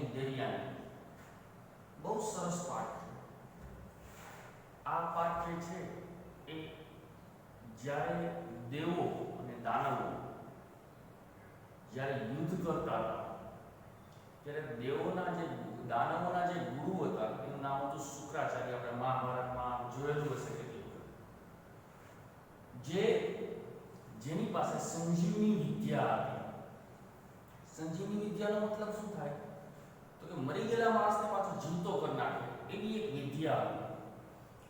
And Devyani બહુ સરસ પાઠ છે. આ પાઠ જે છે એ જ્યારે દેવો અને દાનવો જ્યારે યુદ્ધ કરતા હતા ત્યારે દાનવોના જે ગુરુ હતા એનું નામ હતું શુક્રાચાર્ય. આપણે મહાભારતમાં જોયેલું હશે કેટલી વખત. જેની પાસે સંજીવની વિદ્યા હતી. સંજીવની વિદ્યાનો મતલબ શું થાય? તો કે મરી ગયેલા માણસને પાછો જીવતો કરી નાખે એવી એક વિદ્યા હતી.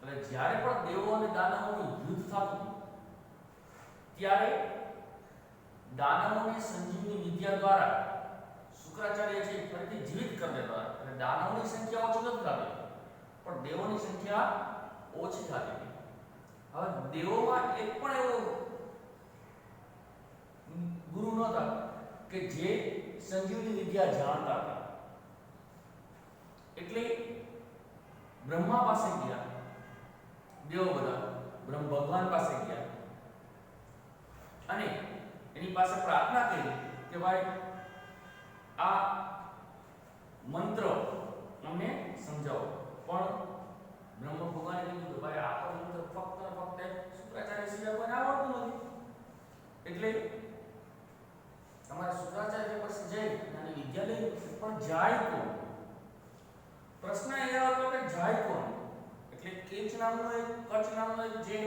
એટલે જ્યારે પણ દેવો અને દાનવોનું યુદ્ધ થતું ત્યારે દાનવોને સંજીવની વિદ્યા દ્વારા શુક્રાચાર્ય છે ફરીથી જીવિત કરી દેતા. એટલે દાનવોની સંખ્યા ઓછી નથી થતી પણ દેવોની સંખ્યા ઓછી થતી. હવે દેવોમાં એક પણ એવો ગુરુ નહોતા કે જે સંજીવની વિદ્યા જાણતા હતા. એટલે બ્રહ્મા પાસે ગયા દેવો બધા, બ્રહ્મ ભગવાન પાસે ગયા અને એની પાસે પ્રાર્થના કરી કે ભાઈ આ મંત્ર અમને સમજાવો. પણ બ્રહ્મ ભગવાને કીધું કે ભાઈ આ તો મંત્ર ફક્ત શુક્રાચાર્ય સિવાય કોઈને આવડતું નથી. એટલે તમારે શુક્રાચાર્ય પાસે જઈ અને વિદ્યા લઈ, પણ જાય કોણ? પ્રશ્ન એ હતો કે જાય કોણ? એટલે કચ્છ નામનો એક જે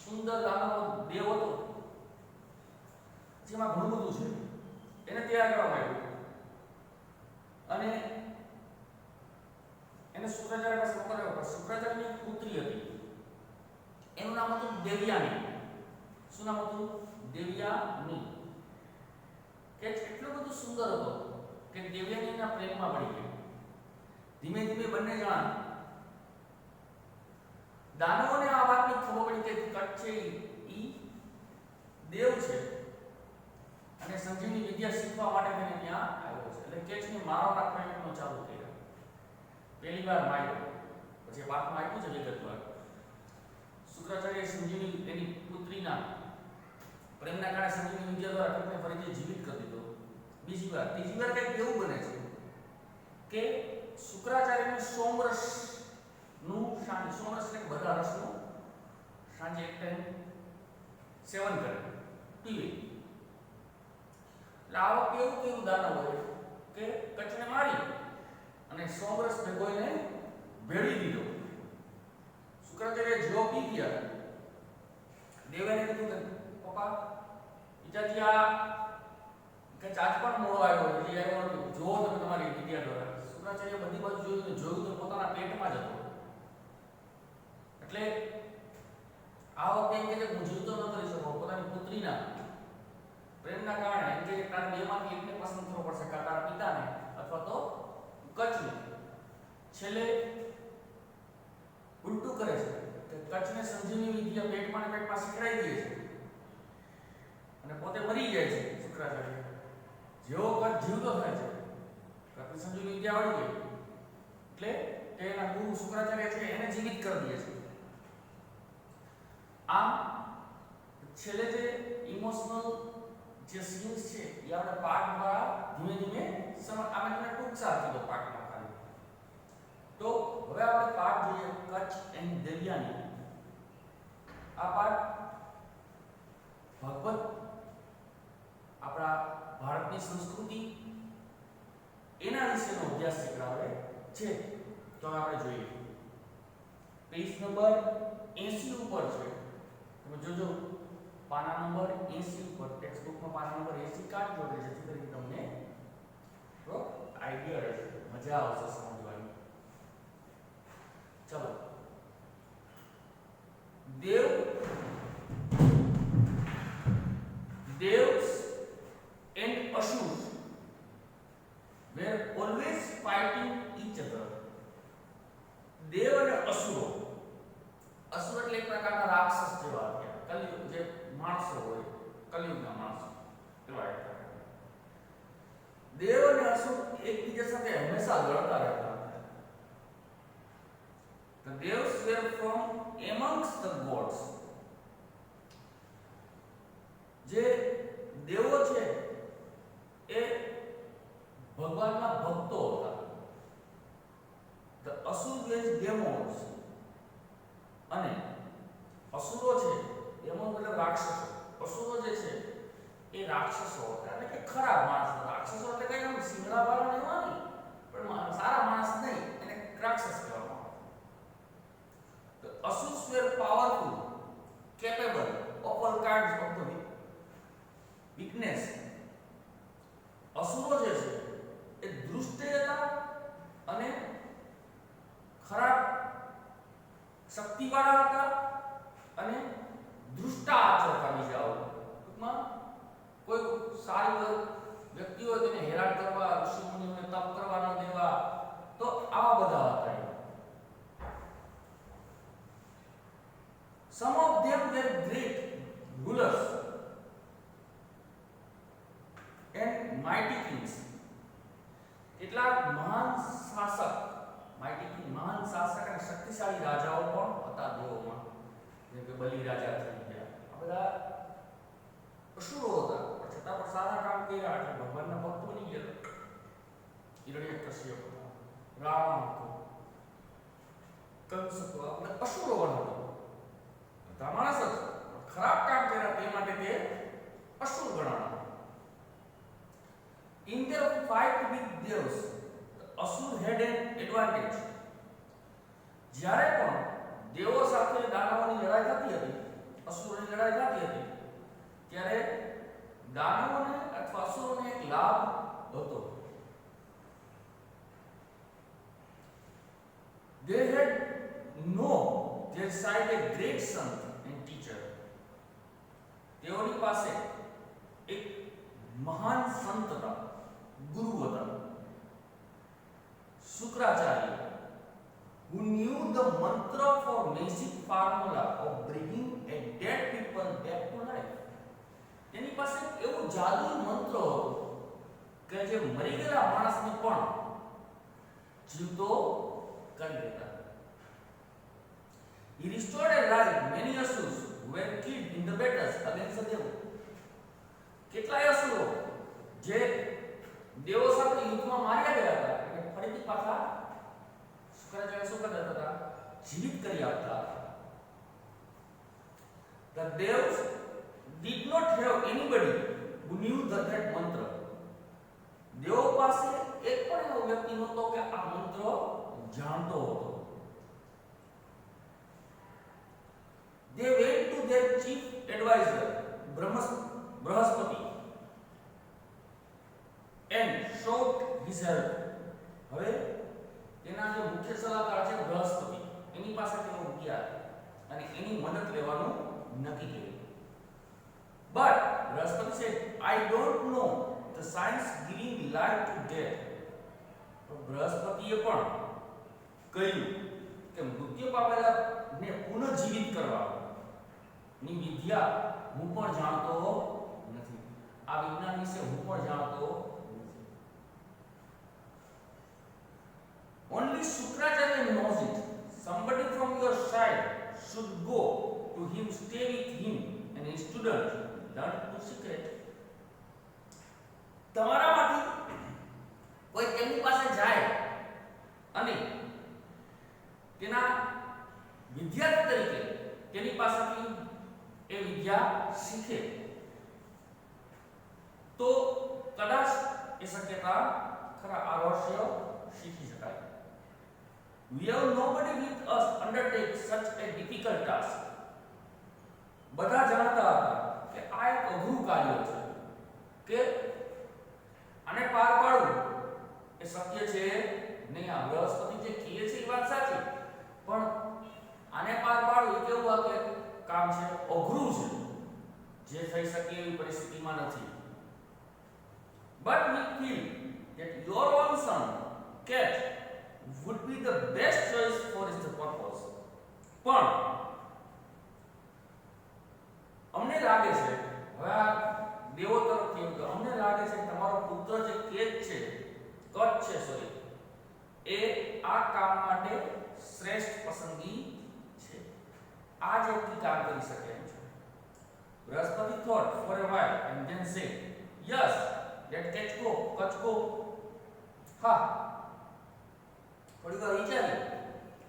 સુંદર દાનવ દેવ હતો જેમાં ઘણું બધું છે એને તૈયાર કરવામાં આવ્યું અને એને શુક્રાચાર્ય પાસે મોકલ્યો. પણ શુક્રાચાર્યની એક પુત્રી હતી એનું નામ હતું દેવયાની. શું નામ હતું? દેવયાની. કે એટલો બધું સુંદર હતો કે દેવયાનીના પ્રેમમાં પડી ગઈ. ધીમે ધીમે બંને જણા દાનવોને આ વાતની ખબર પડી કે કચ્છ છે ઈ દેવ છે અને સંજીવની વિદ્યા શીખવા માટે તેને ત્યાં આવ્યો છે. એટલે કેચને મારવાના પ્રયત્નો ચાલુ કર્યા. પહેલી વાર માર્યો, પછી પાઠમાં આપ્યું છે વિગતવાર. શુક્રાચાર્ય સંજીવની એની પુત્રીના પ્રેમના કારણે સંજીવની વિદ્યા દ્વારા કચ્છને ફરીથી જીવિત કરી દીધો. બીજી વાર, ત્રીજી વાર કંઈક એવું બને છે કે શુક્રાચાર્યનું સોમરસ નું સાંજે, સોમરસ એટલે બધા રસનું સાંજે એક ટાઈમ સેવન કરે, પીવે. એટલે આ વખતે એવું કેવું દાનવ હોય કે કચ્છને મારી અને સોમરસ ભેગો એને ભેળી દીધો. શુક્રાચાર્ય જેવો પી ગયા, દેવાને કીધું કે પપ્પા પિતાજી આ કે ચાચ પણ મોડો આવ્યો, હજી આવ્યો નથી, જુઓ તમે તમારી વિદ્યા દ્વારા. શુક્રાચાર્ય બધી બાજુ જોયું તો પોતાના પેટમાં જ હતો. એટલે આ વખતે એમ કે હું જીવતો ન કરી શકું, પોતાની પુત્રીના પ્રેમના કારણે એમ કે તારા બેમાંથી એકને પસંદ કરવો પડશે, કાં તારા પિતાને અથવા તો કચ્છને. છેલ્લે ઉલટું કરે છે કે કચ્છને સંજીવની વિદ્યા પેટમાં ને પેટમાં શીખડાઈ દે છે અને પોતે મરી જાય છે શુક્રાચાર્ય. જેવો કચ્છ જીવતો થાય છે, કચ્છની સંજીવની વિદ્યા આવડી ગઈ એટલે તેના ગુરુ શુક્રાચાર્ય છે એને જીવિત કરી દે છે. આમ છેલ્લે જે ઇમોશનલ જે સીન્સ છે એ આપણે પાઠ દ્વારા ધીમે ધીમે આપણે તમને ટૂંક સાર કીધો પાઠમાં ખાલી. તો હવે આપણે પાઠ જોઈએ કચ્છ એન્ડ દેવયાની. આ પાઠ ભાગવત આપણા ભારતની સંસ્કૃતિ એના વિશેનો અભ્યાસ શીખવાડે છે. તો આપણે જોઈએ પેજ નંબર 80 ઉપર છે. તમે જોજો પાના નંબર 80 ઉપર ટેક્સ્ટ બુકમાં પાના નંબર 80 કાઢજો એટલે જેથી કરીને તમને તો આઈડિયા રહેશે, મજા આવશે સમજવાની. ચલો, Devs and Asurs were always fighting each other. દેવ અને અસુરો, અસુર એટલે એક પ્રકારના રાક્ષસ જેવા હતા, કલયુગ જે માણસો હોય, કલયુગના માણસો એવા હતા. દેવ અને અસુર એકબીજા સાથે હંમેશા લડતા રહેતા હતા. The devs were from amongst the gods. જે દેવો છે એ ભગવાનના ભક્તો હતા. ધ અસુર વેઝ ડેમોન્સ, અને અસુરો છે, ડેમોન એટલે રાક્ષસો, અસુરો જે છે એ રાક્ષસો હતા, એટલે કે ખરાબ માણસ હતા. રાક્ષસો એટલે કઈ આમ સિંગડા વાળા નહીં હોય, પણ સારા માણસ નહીં, એને રાક્ષસ કહેવામાં આવે. The Asurs were powerful, capable of all kinds of the weakness. અસુરો જે છે એ દુષ્ટ હતા અને ખરાબ શક્તિવાળા હતા અને દુષ્ટા આચરતા બીજાઓ. ટૂંકમાં કોઈ સારી વ્યક્તિ હોય તેને હેરાન કરવા, ઋષિ મુનિઓને તપ કરવા ન દેવા, તો આવા બધા હતા. Some of them were great rulers and mighty kings. કેટલાક મહાન શાસક, mighty king મહાન શાસક અને શક્તિશાળી રાજાઓ પણ હતા દેવોમાં, જેમ કે બલિ રાજા થઈ ગયા. આ બધા અસુરો હતા, પણ છતાં પણ સારા કામ કર્યા એટલે ભગવાનના ભક્ત બની ગયા. હિરણ્યકશ્યપ હતો, રાવણ હતો, કંસ હતો, આ બધા અસુરો હતા. માણસ જ ખરાબ કામ કર્યા તે માટે તે asura ગણાણા. In their fight with devs, the asur had an advantage. જ્યારે પણ દેવો સાથે દાનવોની લડાઈ થતી હતી, અસુરોની લડાઈ થતી હતી, ત્યારે દાનવોને અથવા અસુરોને એક લાભ હતો. They had no their side a great sant and teacher. તેઓની પાસે એક મહાન સંત હતા, ગુરુ હતા, Shukracharya, who knew the mantra for magic formula of bringing a dead people back to life. તેની પાસે એવો જાદુ મંત્ર હતો કે જે મરી ગયેલા માણસને પણ જીવતો કરી દેતા. He restored a life many asurs who were killed in the battles against the devil. કેટલાય અસુરો જે દેવો સાથે યુદ્ધમાં માર્યા ગયા હતા, એટલે ફરીથી પાછા શુક્રાચાર્ય શું કરતા હતા? જીવિત કરી આપતા હતા. The devs did not have anybody who knew that mantra. દેવો પાસે એક પણ એવો વ્યક્તિ નહોતો કે આ મંત્ર જાણતો હતો. They went to their chief advisor Brahaspati and sought his help. હવે તેના જે મુખ્ય સલાહકાર છે બૃહસ્પતિ, એની પાસે તેઓ ગયા અને એની મદદ લેવાનું નક્કી કર્યું. But Brahaspati said, I don't know the science giving life to death. તો બૃહસ્પતિએ પણ કહ્યું કે મૃત્યુ પામેલા ને પુનઃજીવિત કરવા ની વિદ્યા હું પણ જાણતો નથી. આ વિજ્ઞાન વિશે હું પણ જાણતો નથી. Only Shukracharya knows it. Somebody from your side should go to him, stay with him, and his student learn to secret. તમારામાંથી કોઈ તેમની પાસે જાય અને તેના વિદ્યાર્થી તરીકે તેની પાસેથી એ વિદ્યા શીખે તો કદાચ એ શક્યતા ખરા આ રહસ્ય શીખી શકાય. We have nobody with us undertake such a difficult task. બધા જાણતા હતા કે આ એક અઘરું કાર્ય છે, કે આને પાર પાડવું એ શક્ય છે નહીં. આ બૃહસ્પતિ જે કહે છે એ વાત સાચી, પણ આને પાર પાડવું એ કેવું આ કે કામ છે, અઘરું છે, જે થઈ શકે એવી પરિસ્થિતિમાં નથી. But we feel that your own son, Cat, would be the best choice for his purpose. પણ અમને લાગે છે, હવે આ દેવો તરફથી એમ કે અમને લાગે છે કે તમારો પુત્ર જે કેત છે, કટ છે સોરી, એ આ કામ માટે શ્રેષ્ઠ પસંદગી છે. આ જ વ્યક્તિ કામ કરી શકે એમ છે. Brahaspati thought for a while and then said, yes, let Cat go, Kach go. હા, થોડી વાર વિચારી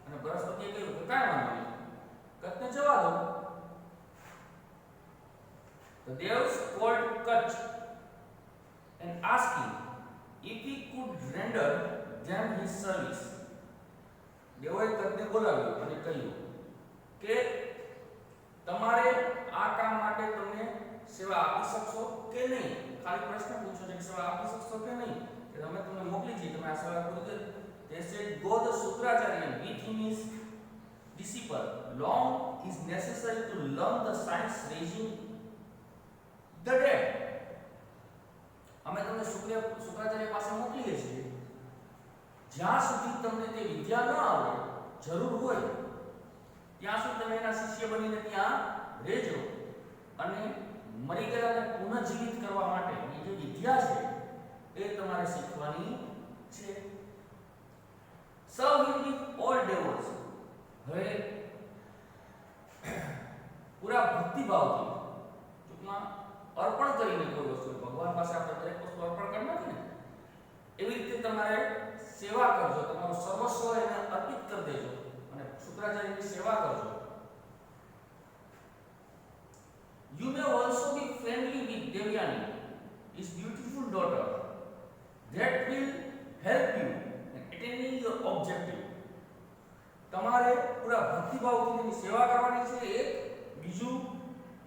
અને બૃહસ્પતિએ કહ્યું કે કાંઈ વાંધો નહીં, કચ્છને જવા દો. The Devs called Kutch and asked him if he could render them his service. દેવોએ કચ્છને બોલાવ્યો અને કહ્યું કે તમારે આ કામ માટે તમને સેવા આપી શકશો કે નહીં. ખાલી પ્રશ્ન પૂછો છે કે સેવા આપી શકશો કે નહીં, કે અમે તમને મોકલી છે, તમે આ સેવા પૂરી કરી. They said, go the Shukracharya and with him his disciple. Long is necessary to learn the science raising the dead. અમે તમને શુક્રાચાર્ય પાસે મોકલીએ છીએ, જ્યાં સુધી તમને તે વિદ્યા ન આવડે, જરૂર હોય ત્યાં સુધી તમે એના શિષ્ય બનીને ત્યાં રહેજો અને મરી ગયેલાને પુનઃજીવિત કરવા માટેની જે વિદ્યા છે એ તમારે શીખવાની છે. Serve him with all devotees. હવે પૂરા ભક્તિભાવથી, ટૂંકમાં અર્પણ કરીને કોઈ વસ્તુ ભગવાન પાસે આપણે દરેક વસ્તુ અર્પણ કરી નાખીએ ને, એવી રીતે તમારે સેવા કરજો, તમારું સર્વસ્વ એને અર્પિત કરી દેજો અને શુક્રાચાર્યની સેવા કરજો. You may also be friendly with Devyani, his beautiful daughter. That will help you in attaining your objective. તમારે પૂરા ભક્તિભાવથી તેની સેવા કરવાની છે. એક બીજું,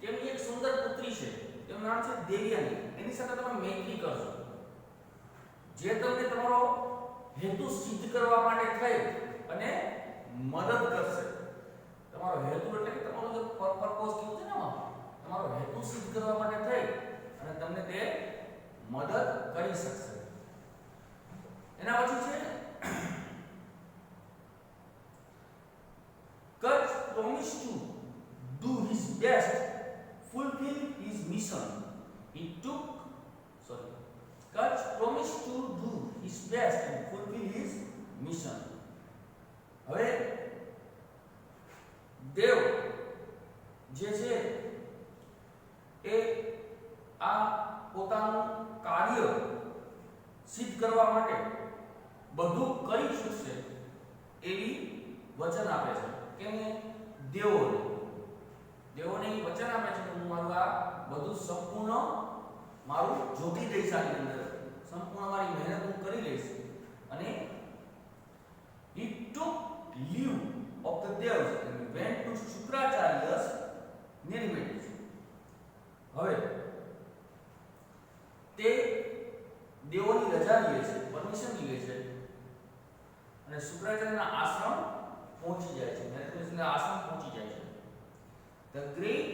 તેમની એક સુંદર પુત્રી છે, તેનું નામ છે દેવ્યાની. એની સાથે તમે મૈત્રી કરજો, જે તમને તમારો હેતુ સિદ્ધ કરવા માટે થઈ અને મદદ કરશે. તમારો હેતુ એટલે કે તમારો જે પર્પઝ કીધું છે ને, તમારો હેતુ સિદ્ધ કરવા માટે થઈ અને તમને તે મદદ કરી શકશે. એના પછી છે Kutch promised to do his best, fulfill his mission. Kutch promised to do his best and fulfill his mission. હવે દેવ જે છે એ આ પોતાનું કાર્ય સિદ્ધ કરવા માટે બધું કરી શકશે એવી વચન આપે છે. કેને? દેવોને વચન આપે છે કે હું મારું આ બધું સંપૂર્ણ મારું જોગી દઈશ, આની અંદર સંપૂર્ણ મારી મહેનત હું કરી લઈશ. અને he took leave of the devs and went to Shukracharya's Nirmati. હવે તે દેવોની રજા લે છે, પરમિશન લે છે અને શુક્રાચાર્યના આશ્રમ પહોંચી જાય છે. નરેન્દ્રસિંહના આશ્રમ પહોંચી જાય છે. The great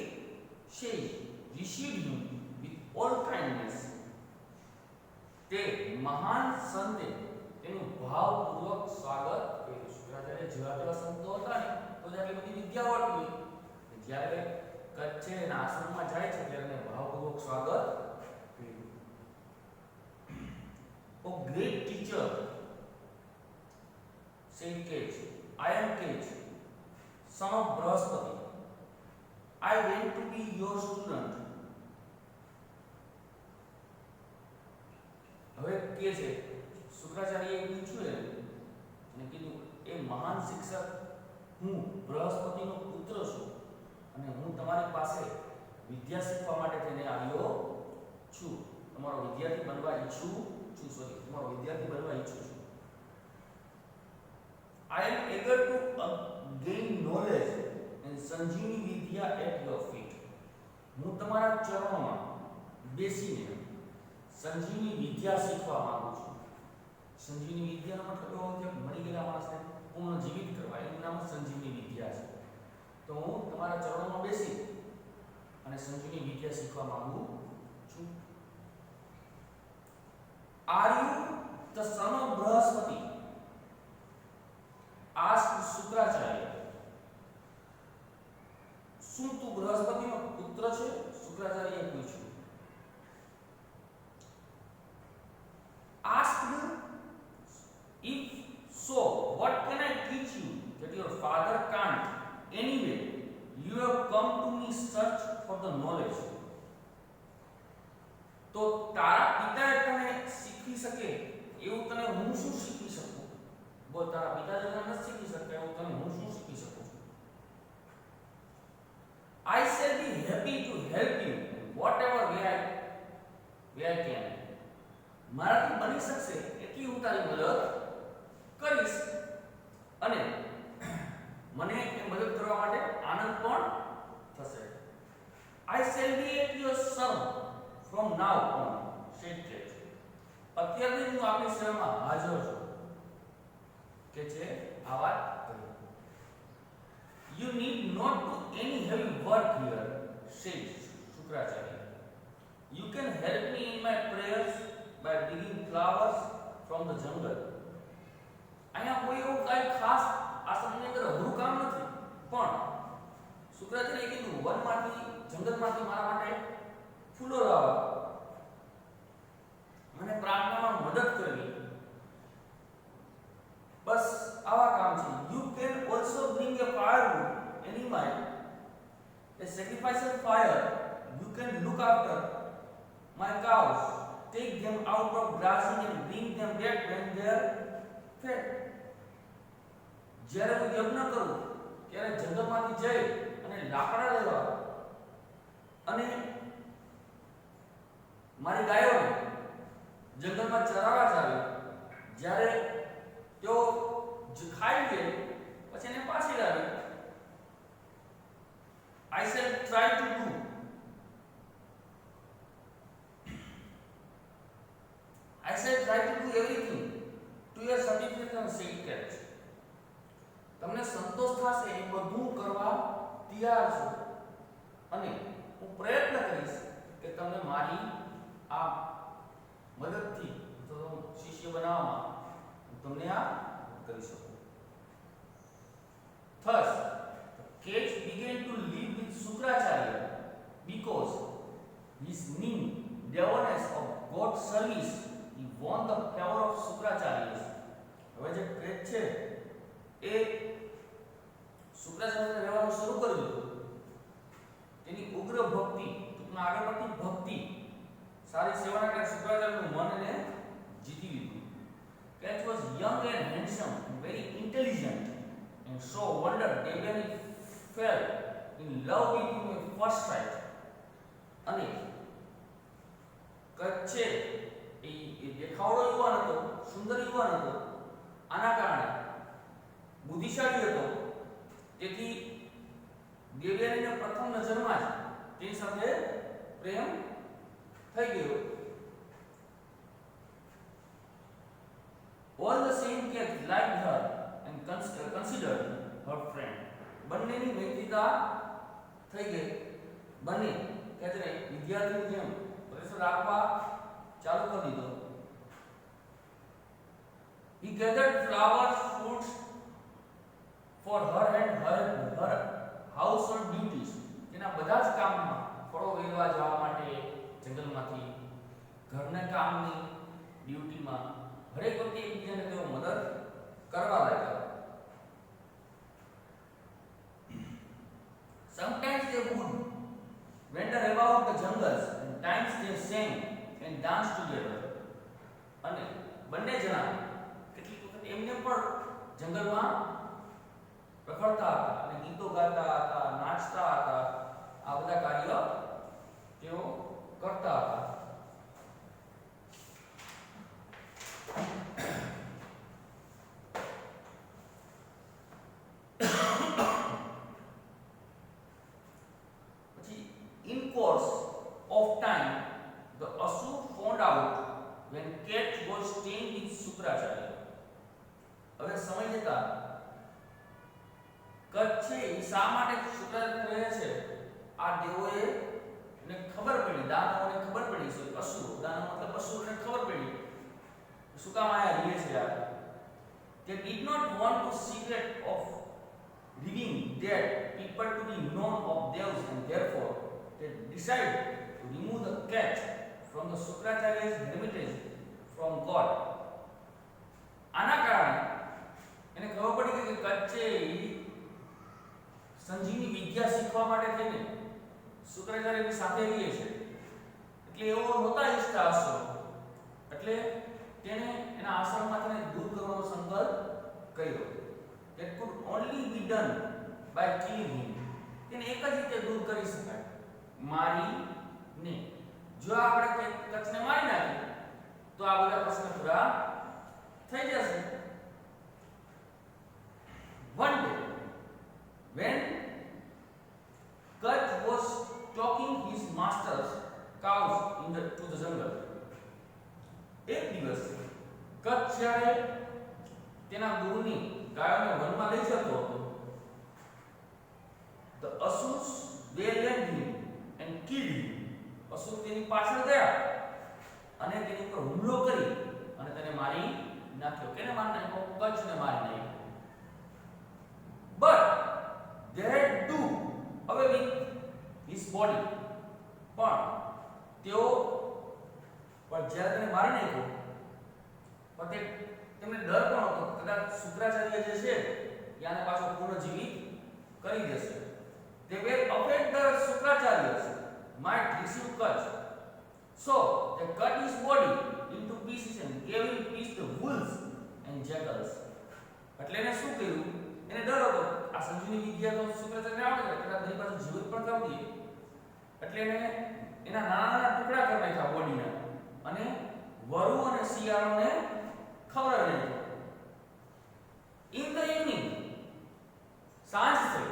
sage received him with all kindness. તે મહાન સંતે તેનું ભાવપૂર્વક સ્વાગત કર્યું. શુક્રાચાર્ય જેવા તેવા સંતો હતા ને તો આટલી બધી વિદ્યા આવડતી હોય, જ્યારે કચ્છ છે એના આશ્રમમાં જાય છે ત્યારે એને ભાવપૂર્વક સ્વાગત કર્યું. O great teacher, said Kech, I am Kech, son of Brahaspati. I went to be your student. હવે કે છે શુક્રાચાર્યએ પૂછ્યું અને કીધું એ મહાન શિક્ષક હું બૃહસ્પતિનો પુત્ર છું અને હું તમારી પાસે વિદ્યા શીખવા માટે થઈને આવ્યો છું. તમારો વિદ્યાર્થી બનવા ઈચ્છું છું. I am eager to gain knowledge and Sanjeevani Vidya at your feet. હું તમારા ચરણોમાં બેસીને સંજીવની વિદ્યા શીખવા માંગુ છું. સંજીવની વિદ્યાનો મતલબ એવો છે કે મરી ગયેલા માણસને પુનઃજીવિત કરવા, એનું નામ સંજીવની વિદ્યા છે. તો હું તમારા ચરણોમાં બેસી અને સંજીવની વિદ્યા શીખવા માંગુ છું. Are you the son of Brahaspati? Asked Shukracharya. શું તું બૃહસ્પતિનો પુત્ર છે? શુક્રાચાર્યએ પૂછ્યું. Asked, if so, what can I teach you that your father can't? Anyway, you have come to me search for the knowledge. તો તારા પિતાએ તને શીખવી શકે બોલ તારા પિતા જેટલા નથી શીખી શકતા એવું તને હું શું શીખી શકું છું? I shall be happy to help you in whatever way I can. મારાથી બની શકશે એટલી હું તારી મદદ કરીશ અને મને એ મદદ કરવા માટે આનંદ પણ થશે. I shall be at your service from now on, said Kate. અત્યારથી હું આપની સેવામાં હાજર છું કે જે આ વાત કહી. You need not do any heavy work here, said Shukracharya. You can help me in my prayers by digging flowers from the jungle. અહીંયા કોઈ એવું કાંઈ ખાસ આશ્રમની અંદર અઘરું કામ નથી, પણ શુક્રાચાર્યએ કીધું વનમાંથી જંગલમાંથી મારા માટે ફૂલો લાવવા, મને પ્રાર્થનામાં મદદ કરવી, બસ આવા કામ છે. You can also bring a firewood any night, a sacrificial fire. You can look after my cows, take them out of grazing and bring them back when they are fed. જ્યારે હું યજ્ઞ કરું ત્યારે જંગલમાંથી જઈ અને લાકડા લેવા અને મારી ગાયોને જંગલમાં ચરાવવા જાવે, જ્યારે તેઓ ખાઈ લે પછી એને પાછી લાવે. I shall try to do everything to your satisfaction, said Kate. તમને સંતોષ થશે એ બધું કરવા તૈયાર છું અને હું પ્રયત્ન કરીશ કે તમને મારી આ મદદથી તો શિષ્ય બનાવવામાં હું તમને આ કરી શકું. Thus, Kate began to live with Shukracharya because his mean devoutness of God's service he won the favor of Shukracharya. હવે જે Kate છે એ શુક્રાચાર્યને રહેવાનું શરૂ કરી દીધું. તેની ઉગ્ર ભક્તિ, ટૂંકમાં આગળ પડતી ભક્તિ, સારી સેવાના કારણે શુક્રાચાર્યનું મન એને જીતી લીધું. Kate was young and handsome and very intelligent, and so wondered Debian fell in love with him at first sight. અને Kate છે એ દેખાવડો યુવાન હતો, સુંદર યુવાન હતો, આના કારણે બુદ્ધિશાળી હતો, તેથી દેવયાનીને પ્રથમ નજરમાં જ તેની સાથે પ્રેમ થઈ ગયો. All the same, Kate liked her and considered her friend. બંનેની મૈત્રીતા થઈ ગઈ. બંને કહેતે વિદ્યાર્થીની જેમ પ્રેશર આપવા ચાલુ કરી દીધો. He gathered flowers, fruits for her and her household duties. તેના બધા જ કામમાં ફળો વેરવા જવા માટે જંગલમાંથી, ઘરના કામની ડ્યુટીમાં હરેક વખતે એકબીજાને તેઓ મદદ કરવા લાગ્યા. Sometimes they would wander about the jungles and times they sang and danced together. અને બંને જણા કેટલીક વખત એમને પણ જંગલમાં રખડતા હતા અને ગીતો ગાતા હતા, નાચતા હતા, આ બધા કાર્ય તેઓ કરતા હતા. પછી in course of time the Asur found out when Kate was staying with Shukracharya. હવે સમય જતા કચ્છ છે એ શા માટે શુક્રાચાર્ય રહે છે આ દેવોએ ને ખબર પડી, દાનવોને ખબર પડી છે. અસુર, દાનવ મતલબ અસુરને ખબર પડી શું કામ આયા રહે છે યાર. They did not want to secret of living dead people to be known of devs, and therefore they decided to remove the cat from the Shukracharya's hermitage from God. આના કારણે એને ખબર પડી કે કચ્છે સંજીવની વિદ્યા શીખવા માટે થઈને શુક્રાચાર્યની સાથે રહે છે, એટલે એવો નહોતા ઈચ્છતા અસુર, એટલે તેણે એના આશ્રમમાંથી દૂર કરવાનો સંકલ્પ કર્યો. That could only be done by killing him. તેને એક જ રીતે દૂર કરી શકાય, મારીને. જો આપણે કચ્છને મારી નાખીએ તો આ બધા પ્રશ્ન પૂરા થઈ જશે. One day, when Kutch was talking his master's cows to the jungle, એક દિવસ કચ્છ જ્યારે તેના ગુરુની ગાયોને વનમાં લઈ જતો હતો, the Asurs waylaid him and killed him. Asura તેની પાછળ ગયા અને તેની ઉપર હુમલો કરી અને તેને મારી નાખ્યો. કેને મારી નાખ્યો? કચ્છને મારી નાખ્યો. But they had do away with his body. પણ તેઓ જ્યારે તેને મારી નાખ્યો પણ તેમને ડર પણ હતો કદાચ શુક્રાચાર્ય જે છે એ આને પાછો પુનર્જીવિત કરી દેશે. They were afraid the Shukracharyas might receive Kutch. So they cut his body into pieces and gave him peace to wolves and jackals. એટલે એને શું કર્યું? એને ડર હતો આ સંજીવની વિદ્યા તો શુક્રાચાર્યને આવડે છે કદાચ તેની પાસે જીવિત પણ કરી દઈએ, એટલે એને એના નાના નાના ટુકડા કરી નાખ્યા બોડીના અને વરુ અને શિયાળોને ખવડાવી નાખ્યો. In the evening, સાંજ થઈ.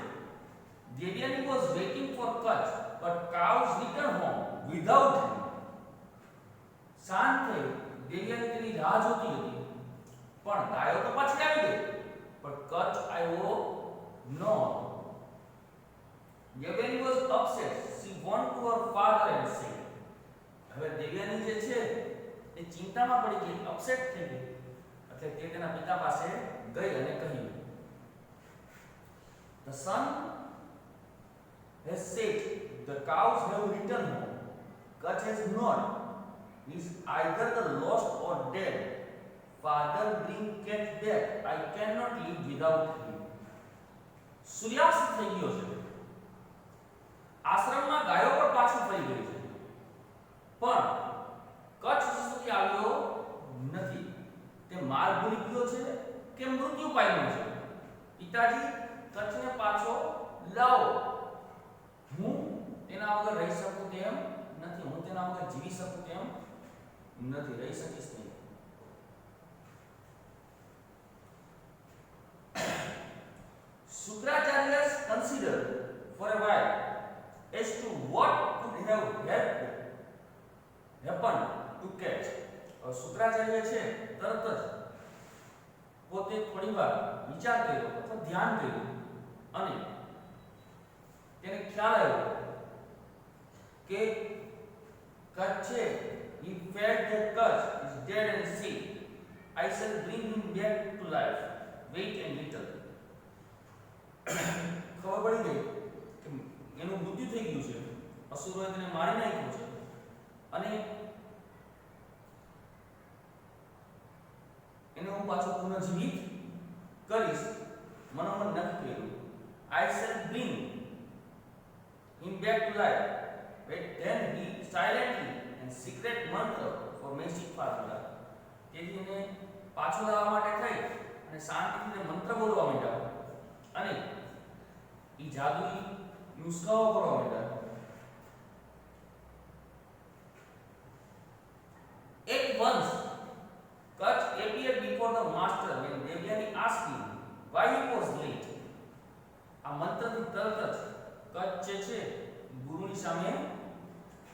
Devyani was waiting for Kutch, but cows returned home without him. શાંત થઈ દેવ્યાની તેની રાહ જોતી હતી પણ ગાયો તો પાછી આવી ગઈ પણ કચ્છ આવ્યો ન. Devyani was upset. She went to her father and said, હવે દેવ્યાની જે છે એ ચિંતામાં પડી ગઈ, અપસેટ થઈ ગઈ, એટલે તે તેના પિતા પાસે ગઈ અને કહ્યું, The son has said the cows have returned home. Kutch has not. He is either the lost or dead. Father, bring cat back. I cannot live without him. સૂર્યાસ્ત થઈ ગયો છે. આશ્રમમાં ગાયો પણ પાછી ફરી ગઈ છે પણ કચ્છ સુધી આવ્યો નથી. તે માર્ગ ભૂલી ગયો છે કે મૃત્યુ પામ્યો છે. પિતાજી, કચ્છને પાછો લાવો. હું તેના વગર રહી શકું તેમ નથી. હું તેના વગર જીવી શકું તેમ નથી. રહી શકીશ નહીં. Shukracharya considered for a while as to what could have happened to Kutch. Shukracharya છે તરત જ પોતે થોડીવાર વિચાર કર્યો અથવા ધ્યાન કર્યું અને તેને ખ્યાલ આવ્યો કે કચ્છ છે, he felt that Kutch is dead and sick. I shall bring him back to life. Wait a little. ખબર પડી ગઈ કે એનું મૃત્યુ થઈ ગયું છે, અસુરોએ તેને મારી નાખ્યો છે અને એને હું પાછો પુનર્જીવિત કરીશ. મનોમન નક્કી કર્યું. I shall bring him back to life. But then he silently and secret mantra for magic formula. તેથી એને પાછો લાવવા માટે થઈ અને શાંતિથી મંત્ર બોલવા માંડ્યા અને એ જાદુઈ નુસ્ખાઓ કરવા માંડ્યા. At once, Kutch appeared before the master when Devyani asked him why he was late. આ મંત્રથી તરત જ કચ્છ જે છે ગુરુની સામે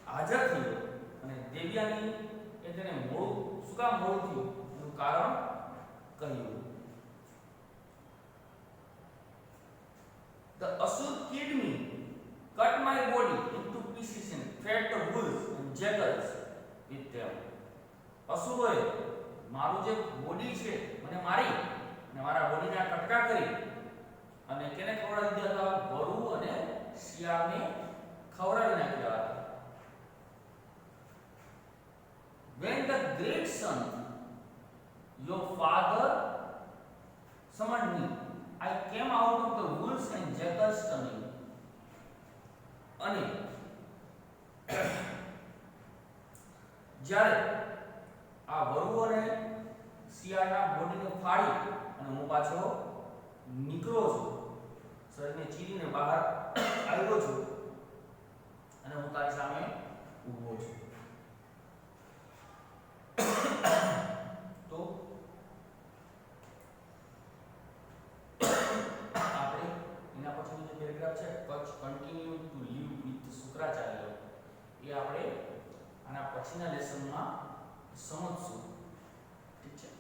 હાજર થયો અને દેવ્યાની એ તેને મોડું શું કામ મોડું થયું એનું કારણ કહ્યું. The Asur killed me, cut my body into pieces and fed the wolves and jackals with them. અસુરોએ મારું જે બોડી છે મને મારી અને મારા બોડીના કટકા કરી અને કેને ખવડાવી દીધા હતા? વરુ અને શિયાળને ખવડાવી નાખ્યા હતા. When the great sun, your father, summoned me, I came out of the wolves and jackals' tummy. અને જ્યારે આ વરુ અને શિયાળના બોડીને ફાડી અને હું પાછો લેસનમાં સમજશું. ઠીક છે.